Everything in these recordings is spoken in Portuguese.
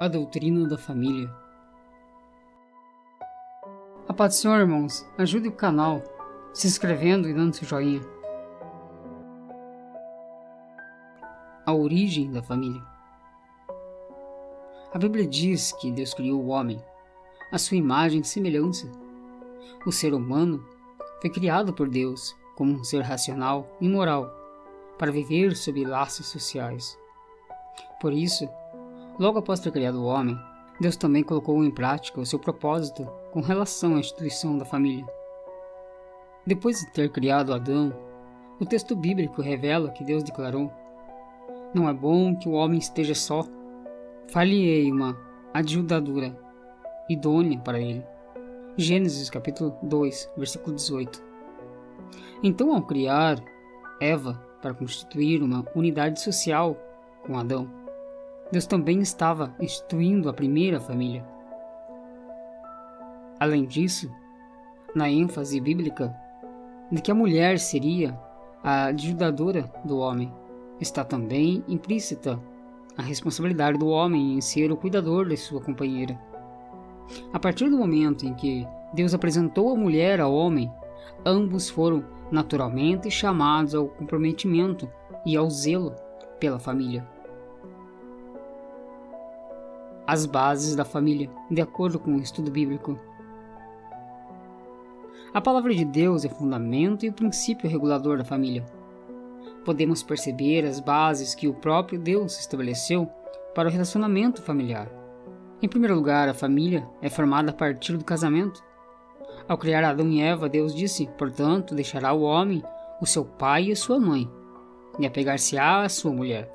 A doutrina da família. A paz do Senhor, irmãos. Ajude o canal se inscrevendo e dando seu joinha. A origem da família. A Bíblia diz que Deus criou o homem à sua imagem e semelhança. O ser humano foi criado por Deus como um ser racional e moral para viver sob laços sociais. Por isso, logo após ter criado o homem, Deus também colocou em prática o seu propósito com relação à instituição da família. Depois de ter criado Adão, o texto bíblico revela que Deus declarou: "Não é bom que o homem esteja só. Far-lhe-ei uma adjunadura idônea para ele." Gênesis capítulo 2, versículo 18. Então, ao criar Eva para constituir uma unidade social com Adão, Deus também estava instituindo a primeira família. Além disso, na ênfase bíblica de que a mulher seria a ajudadora do homem, está também implícita a responsabilidade do homem em ser o cuidador de sua companheira. A partir do momento em que Deus apresentou a mulher ao homem, ambos foram naturalmente chamados ao comprometimento e ao zelo pela família. As bases da família, de acordo com o estudo bíblico. A palavra de Deus é o fundamento e o princípio regulador da família. Podemos perceber as bases que o próprio Deus estabeleceu para o relacionamento familiar. Em primeiro lugar, a família é formada a partir do casamento. Ao criar Adão e Eva, Deus disse: "Portanto, deixará o homem o seu pai e a sua mãe, e apegar-se-á à sua mulher,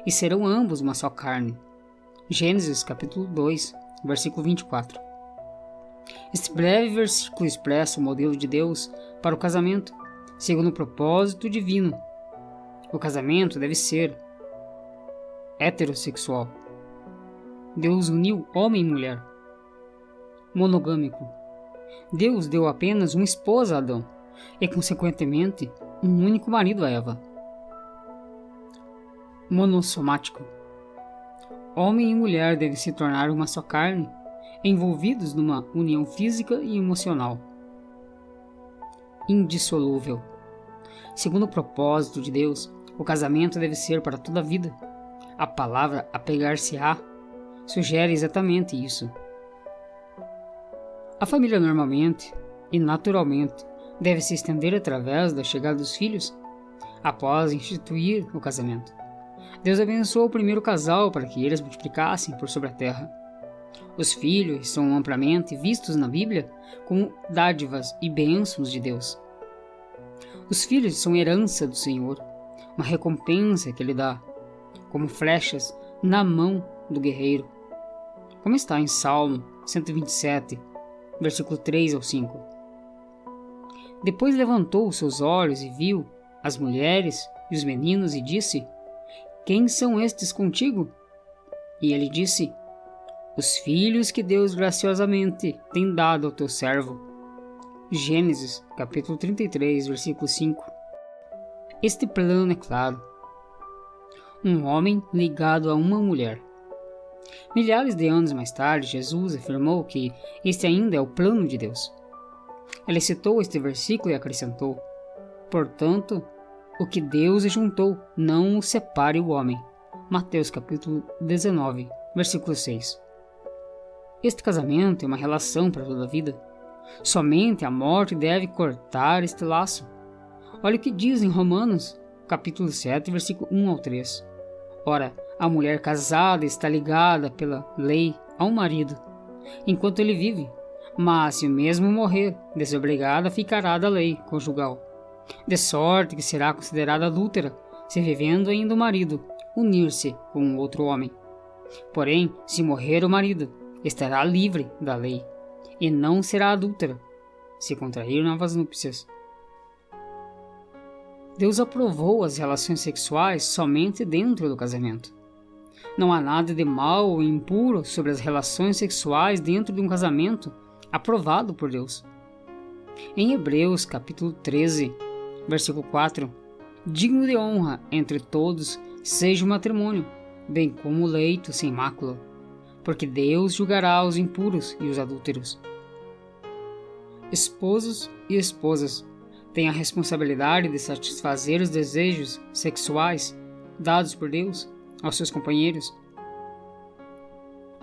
e serão ambos uma só carne." Gênesis capítulo 2, versículo 24. Este breve versículo expressa o modelo de Deus para o casamento, segundo o propósito divino. O casamento deve ser heterossexual. Deus uniu homem e mulher. Monogâmico. Deus deu apenas uma esposa a Adão e, consequentemente, um único marido a Eva. Monossomático. Homem e mulher devem se tornar uma só carne, envolvidos numa união física e emocional. Indissolúvel. Segundo o propósito de Deus, o casamento deve ser para toda a vida. A palavra apegar-se-á sugere exatamente isso. A família normalmente e naturalmente deve se estender através da chegada dos filhos após instituir o casamento. Deus abençoou o primeiro casal para que eles multiplicassem por sobre a terra. Os filhos são amplamente vistos na Bíblia como dádivas e bênçãos de Deus. Os filhos são herança do Senhor, uma recompensa que Ele dá, como flechas na mão do guerreiro, como está em Salmo 127, versículo 3 ao 5. Depois levantou os seus olhos e viu as mulheres e os meninos e disse: "Quem são estes contigo?" E ele disse: "Os filhos que Deus graciosamente tem dado ao teu servo." Gênesis capítulo 33, versículo 5. Este plano é claro. Um homem ligado a uma mulher. Milhares de anos mais tarde, Jesus afirmou que este ainda é o plano de Deus. Ele citou este versículo e acrescentou: "Portanto, o que Deus ajuntou, não o separe o homem." Mateus capítulo 19, versículo 6. Este casamento é uma relação para toda a vida. Somente a morte deve cortar este laço. Olha o que diz em Romanos capítulo 7, versículo 1 ao 3. Ora, a mulher casada está ligada pela lei ao marido, enquanto ele vive, mas se o mesmo morrer, desobrigada ficará da lei conjugal, de sorte que será considerada adúltera, se vivendo ainda o marido, unir-se com outro homem. Porém, se morrer o marido, estará livre da lei, e não será adúltera, se contrair novas núpcias. Deus aprovou as relações sexuais somente dentro do casamento. Não há nada de mal ou impuro sobre as relações sexuais dentro de um casamento aprovado por Deus. Em Hebreus capítulo 13, versículo 4, digno de honra entre todos seja o matrimônio, bem como o leito sem mácula, porque Deus julgará os impuros e os adúlteros. Esposos e esposas têm a responsabilidade de satisfazer os desejos sexuais dados por Deus aos seus companheiros.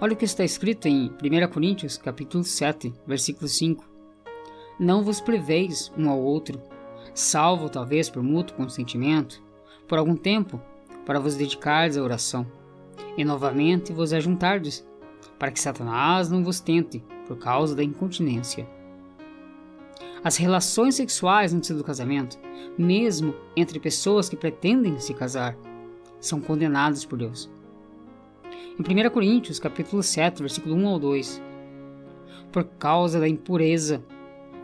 Olha o que está escrito em 1 Coríntios, capítulo 7, versículo 5. Não vos priveis um ao outro, salvo talvez por mútuo consentimento, por algum tempo, para vos dedicardes à oração, e novamente vos ajuntardes, para que Satanás não vos tente por causa da incontinência. As relações sexuais antes do casamento, mesmo entre pessoas que pretendem se casar, são condenadas por Deus. Em 1 Coríntios, capítulo 7, versículo 1 ao 2, por causa da impureza,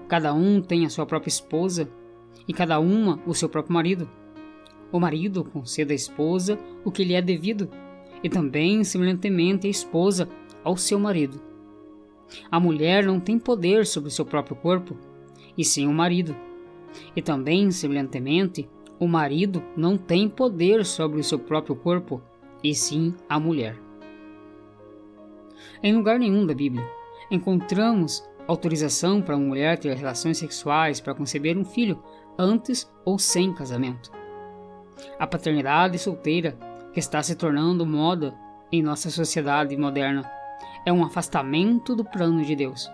cada um tem a sua própria esposa e cada uma o seu próprio marido. O marido conceda à esposa o que lhe é devido, e também, semelhantemente, a esposa ao seu marido. A mulher não tem poder sobre o seu próprio corpo, e sim o marido. E também, semelhantemente, o marido não tem poder sobre o seu próprio corpo, e sim a mulher. Em lugar nenhum da Bíblia encontramos autorização para uma mulher ter relações sexuais para conceber um filho antes ou sem casamento. A paternidade solteira, que está se tornando moda em nossa sociedade moderna, é um afastamento do plano de Deus,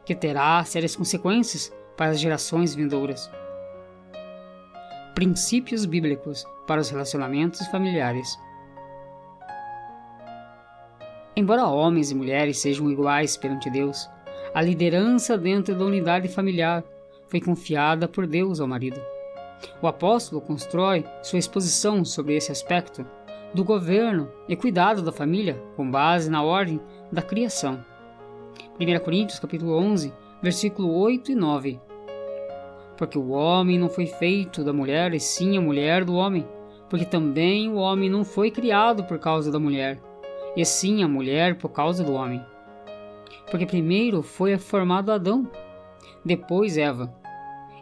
que terá sérias consequências para as gerações vindouras. Princípios bíblicos para os relacionamentos familiares. Embora homens e mulheres sejam iguais perante Deus, a liderança dentro da unidade familiar foi confiada por Deus ao marido. O apóstolo constrói sua exposição sobre esse aspecto do governo e cuidado da família com base na ordem da criação. 1 Coríntios capítulo 11, versículo 8 e 9. Porque o homem não foi feito da mulher, e sim a mulher do homem, porque também o homem não foi criado por causa da mulher, e sim a mulher por causa do homem. Porque primeiro foi formado Adão, depois Eva.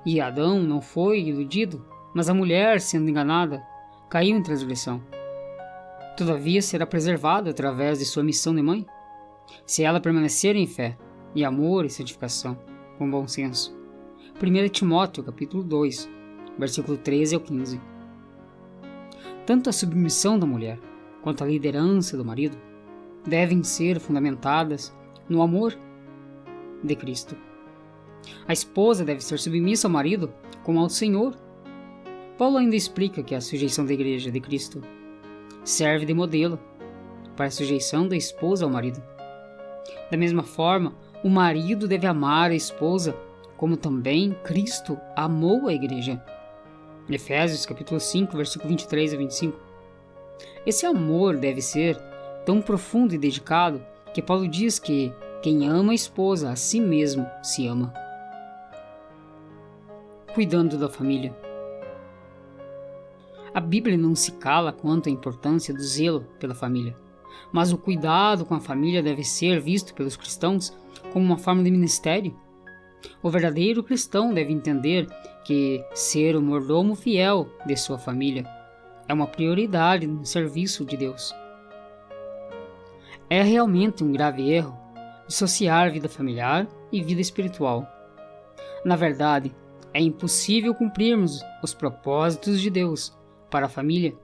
E Adão não foi iludido, mas a mulher, sendo enganada, caiu em transgressão. Todavia será preservada através de sua missão de mãe, se ela permanecer em fé, e amor e santificação, com bom senso. 1 Timóteo capítulo 2, versículo 13 ao 15. Tanto a submissão da mulher quanto a liderança do marido devem ser fundamentadas no amor de Cristo. A esposa deve ser submissa ao marido como ao Senhor. Paulo ainda explica que a sujeição da igreja de Cristo serve de modelo para a sujeição da esposa ao marido. Da mesma forma, o marido deve amar a esposa como também Cristo amou a igreja. Efésios capítulo 5, versículo 23 a 25. Esse amor deve ser tão profundo e dedicado que Paulo diz que quem ama a esposa a si mesmo se ama. Cuidando da família. A Bíblia não se cala quanto à importância do zelo pela família, mas o cuidado com a família deve ser visto pelos cristãos como uma forma de ministério. O verdadeiro cristão deve entender que ser o mordomo fiel de sua família é uma prioridade no serviço de Deus. É realmente um grave erro dissociar vida familiar e vida espiritual. Na verdade, é impossível cumprirmos os propósitos de Deus para a família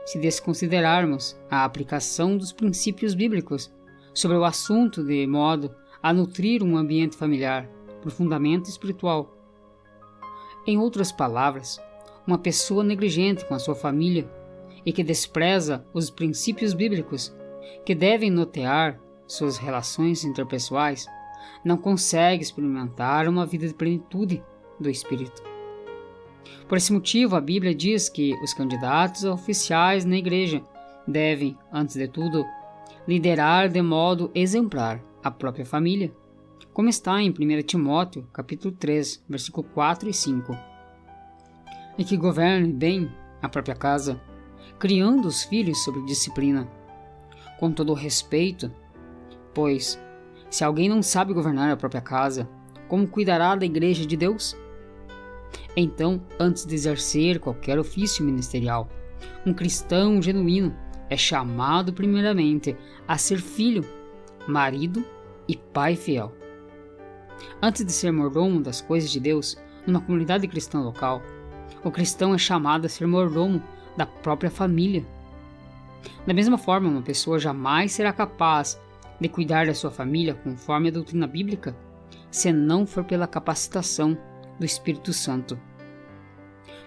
se desconsiderarmos a aplicação dos princípios bíblicos sobre o assunto de modo a nutrir um ambiente familiar profundamente espiritual. Em outras palavras, uma pessoa negligente com a sua família e que despreza os princípios bíblicos que devem nortear suas relações interpessoais não consegue experimentar uma vida de plenitude do Espírito. Por esse motivo, a Bíblia diz que os candidatos oficiais na igreja devem, antes de tudo, liderar de modo exemplar a própria família, como está em 1 Timóteo, capítulo 3, versículo 4 e 5. E que governe bem a própria casa, criando os filhos sob disciplina, com todo o respeito, pois, se alguém não sabe governar a própria casa, como cuidará da igreja de Deus? Então, antes de exercer qualquer ofício ministerial, um cristão genuíno é chamado primeiramente a ser filho marido e pai fiel. Antes de ser mordomo das coisas de Deus, numa comunidade cristã local, o cristão é chamado a ser mordomo da própria família. Da mesma forma, uma pessoa jamais será capaz de cuidar da sua família conforme a doutrina bíblica, se não for pela capacitação do Espírito Santo.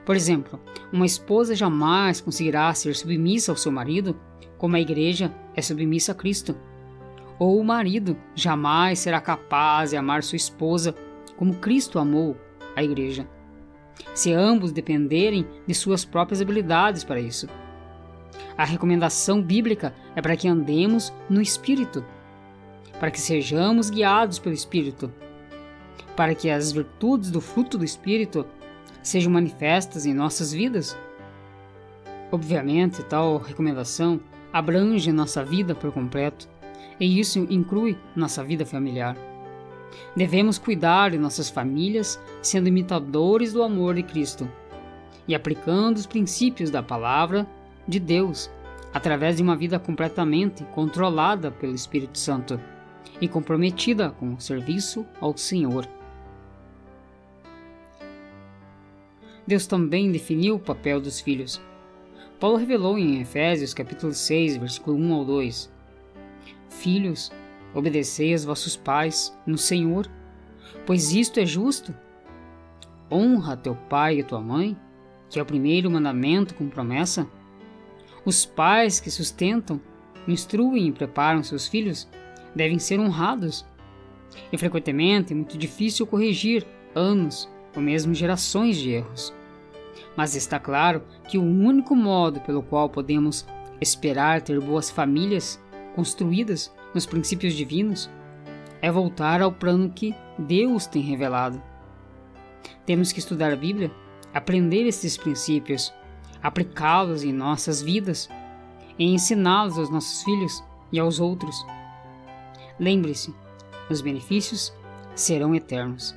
Por exemplo, uma esposa jamais conseguirá ser submissa ao seu marido como a igreja é submissa a Cristo. Ou o marido jamais será capaz de amar sua esposa como Cristo amou a igreja, se ambos dependerem de suas próprias habilidades para isso. A recomendação bíblica é para que andemos no Espírito, para que sejamos guiados pelo Espírito, para que as virtudes do fruto do Espírito sejam manifestas em nossas vidas. Obviamente, tal recomendação abrange nossa vida por completo, e isso inclui nossa vida familiar. Devemos cuidar de nossas famílias sendo imitadores do amor de Cristo e aplicando os princípios da palavra de Deus através de uma vida completamente controlada pelo Espírito Santo e comprometida com o serviço ao Senhor. Deus também definiu o papel dos filhos. Paulo revelou em Efésios capítulo 6, versículo 1 ao 2: Filhos, obedecei aos vossos pais no Senhor, pois isto é justo. Honra teu pai e tua mãe, que é o primeiro mandamento com promessa. Os pais que sustentam, instruem e preparam seus filhos devem ser honrados. E frequentemente é muito difícil corrigir anos ou mesmo gerações de erros. Mas está claro que o único modo pelo qual podemos esperar ter boas famílias construídas nos princípios divinos é voltar ao plano que Deus tem revelado. Temos que estudar a Bíblia, aprender esses princípios, aplicá-los em nossas vidas e ensiná-los aos nossos filhos e aos outros. Lembre-se, os benefícios serão eternos.